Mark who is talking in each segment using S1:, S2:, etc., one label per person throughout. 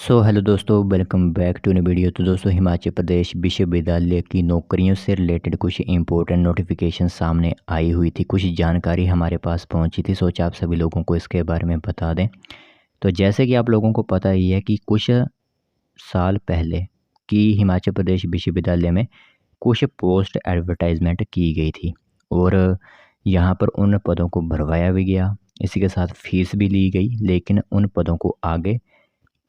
S1: सो hello दोस्तों, welcome back to new video. तो दोस्तों, हिमाचल प्रदेश विश्वविद्यालय की नौकरियों से रिलेटेड कुछ इंपॉर्टेंट नोटिफिकेशन सामने आई हुई थी, कुछ जानकारी हमारे पास पहुंची थी। सोचा आप सभी लोगों को इसके बारे में बता दें। तो जैसे कि आप लोगों को पता ही है कि कुछ साल पहले की हिमाचल प्रदेश विश्वविद्यालय में कुछ पोस्ट एडवर्टाइजमेंट की गई थी और यहाँ पर उन पदों को भरवाया भी गया। इसी के साथ फीस भी ली गई, लेकिन उन पदों को आगे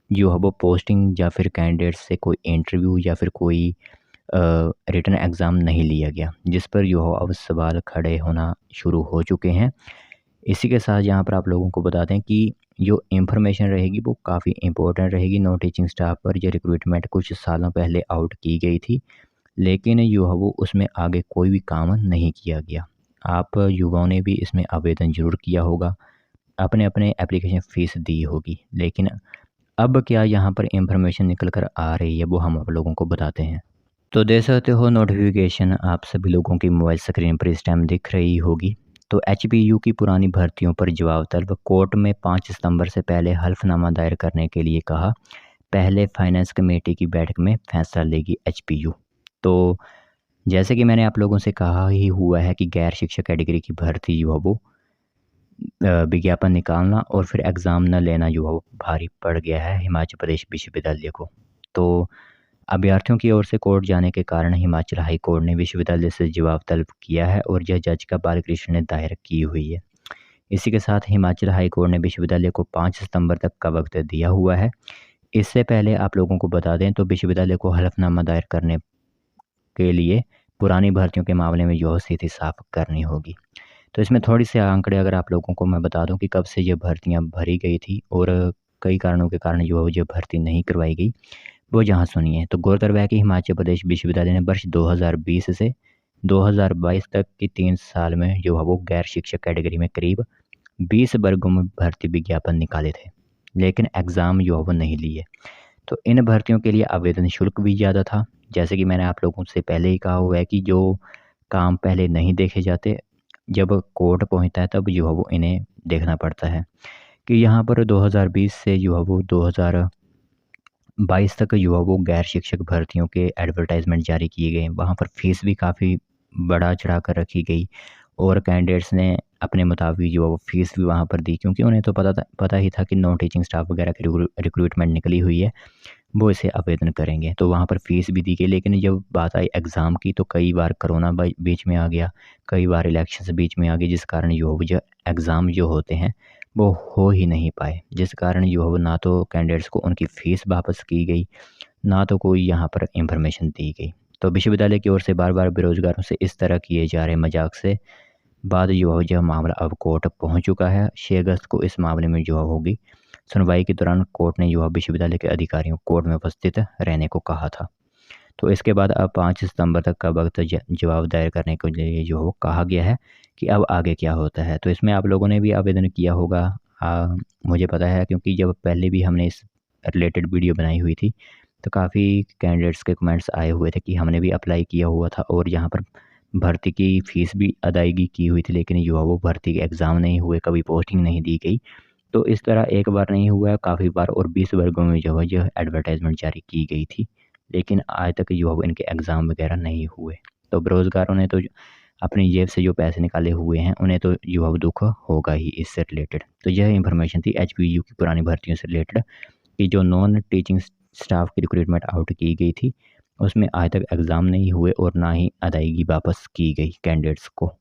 S1: जो है वो पोस्टिंग या फिर कैंडिडेट से कोई इंटरव्यू या फिर कोई रिटन एग्ज़ाम नहीं लिया गया, जिस पर जो है अब सवाल खड़े होना शुरू हो चुके हैं। इसी के साथ यहाँ पर आप लोगों को बता दें कि जो इन्फॉर्मेशन रहेगी वो काफ़ी इंपॉर्टेंट रहेगी। नॉन टीचिंग स्टाफ पर जो रिक्रूटमेंट कुछ सालों पहले आउट की गई थी, लेकिन जो है वो उसमें आगे कोई भी काम नहीं किया गया। आप युवाओं ने भी इसमें आवेदन ज़रूर किया होगा, अपने अपने एप्लीकेशन फ़ीस दी होगी, लेकिन अब क्या यहाँ पर इंफॉर्मेशन निकल कर आ रही है वो हम आप लोगों को बताते हैं। तो देख सकते हो, नोटिफिकेशन आप सभी लोगों की मोबाइल स्क्रीन पर इस टाइम दिख रही होगी। तो एचपीयू की पुरानी भर्तियों पर जवाब तलब, कोर्ट में 5 सितंबर से पहले हल्फनामा दायर करने के लिए कहा। पहले फाइनेंस कमेटी की बैठक में फैसला लेगी एचपीयू। तो जैसे कि मैंने आप लोगों से कहा ही हुआ है कि गैर शिक्षक कैटेगरी की भर्ती जो है वो विज्ञापन निकालना और फिर एग्ज़ाम न लेना जो है वो भारी पड़ गया है हिमाचल प्रदेश विश्वविद्यालय को। तो अभ्यर्थियों की ओर से कोर्ट जाने के कारण हिमाचल हाई कोर्ट ने विश्वविद्यालय से जवाब तलब किया है और यह याचिका बालकृष्ण ने दायर की हुई है। इसी के साथ हिमाचल हाई कोर्ट ने विश्वविद्यालय को 5 सितंबर तक का वक्त दिया हुआ है। इससे पहले आप लोगों को बता दें तो विश्वविद्यालय को हलफनामा दायर करने के लिए पुरानी भर्तियों के मामले में जो स्थिति साफ करनी होगी। तो इसमें थोड़ी से आंकड़े अगर आप लोगों को मैं बता दूं कि कब से ये भर्तियां भरी गई थी और कई कारणों के कारण जो है ये भर्ती नहीं करवाई गई, वो यहाँ सुनिए। तो गौरतलब है कि हिमाचल प्रदेश विश्वविद्यालय ने वर्ष 2020 से 2022 तक की 3 साल में जो है वो गैर शिक्षक कैटेगरी में करीब 20 वर्गों में भर्ती विज्ञापन निकाले थे, लेकिन एग्ज़ाम जो है वो नहीं लिए। तो इन भर्तियों के लिए आवेदन शुल्क भी ज़्यादा था। जैसे कि मैंने आप लोगों से पहले ही कहा हुआ है कि जो काम पहले नहीं देखे जाते, जब कोर्ट पहुंचता है तब जो है वो इन्हें देखना पड़ता है। कि यहाँ पर 2020 से जो है वो 2022 तक जो है वो गैर शिक्षक भर्तियों के एडवर्टाइजमेंट जारी किए गए। वहाँ पर फीस भी काफ़ी बढ़ा चढ़ा कर रखी गई और कैंडिडेट्स ने अपने मुताबिक जो है वो फीस भी वहाँ पर दी, क्योंकि उन्हें तो पता ही था कि नॉन टीचिंग स्टाफ वगैरह की रिक्रूटमेंट निकली हुई है, वो इसे आवेदन करेंगे। तो वहाँ पर फ़ीस भी दी गई, लेकिन जब बात आई एग्ज़ाम की तो कई बार कोरोना बीच में आ गया, कई बार इलेक्शंस बीच में आ गए, जिस कारण जो एग्ज़ाम जो होते हैं वो हो ही नहीं पाए, जिस कारण जो है वो ना तो कैंडिडेट्स को उनकी फ़ीस वापस की गई, ना तो कोई यहाँ पर इंफॉर्मेशन दी गई। तो विश्वविद्यालय की ओर से बार बार बेरोजगारों से इस तरह किए जा रहे मजाक से बाद जो है यह मामला अब कोर्ट पहुँच चुका है। 6 अगस्त को इस मामले में जो होगी सुनवाई के दौरान कोर्ट ने जो है विश्वविद्यालय के अधिकारियों को कोर्ट में उपस्थित रहने को कहा था। तो इसके बाद अब 5 सितंबर तक का वक्त जवाब दायर करने के लिए जो हो कहा गया है कि अब आगे क्या होता है। तो इसमें आप लोगों ने भी आवेदन किया होगा, मुझे पता है, क्योंकि जब पहले भी हमने इस रिलेटेड वीडियो बनाई हुई थी तो काफ़ी कैंडिडेट्स के कमेंट्स आए हुए थे कि हमने भी अप्लाई किया हुआ था और यहाँ पर भर्ती की फ़ीस भी अदायगी की हुई थी, लेकिन जो है वो भर्ती के एग्ज़ाम नहीं हुए, कभी पोस्टिंग नहीं दी गई। तो इस तरह एक बार नहीं हुआ है, काफ़ी बार और 20 वर्गों में जो है यह एडवर्टाइजमेंट जारी की गई थी, लेकिन आज तक जो है वो इनके एग्ज़ाम वगैरह नहीं हुए। तो बेरोज़गारों ने तो अपनी जेब से जो पैसे निकाले हुए हैं, उन्हें तो जो है वो दुःख होगा ही इससे रिलेटेड। तो यह इन्फॉर्मेशन थी एचपीयू की पुरानी भर्तियों से रिलेटेड कि जो नॉन टीचिंग स्टाफ की रिक्रूटमेंट आउट की गई थी, उसमें आज तक एग्ज़ाम नहीं हुए और ना ही अदायगी वापस की गई कैंडिडेट्स को।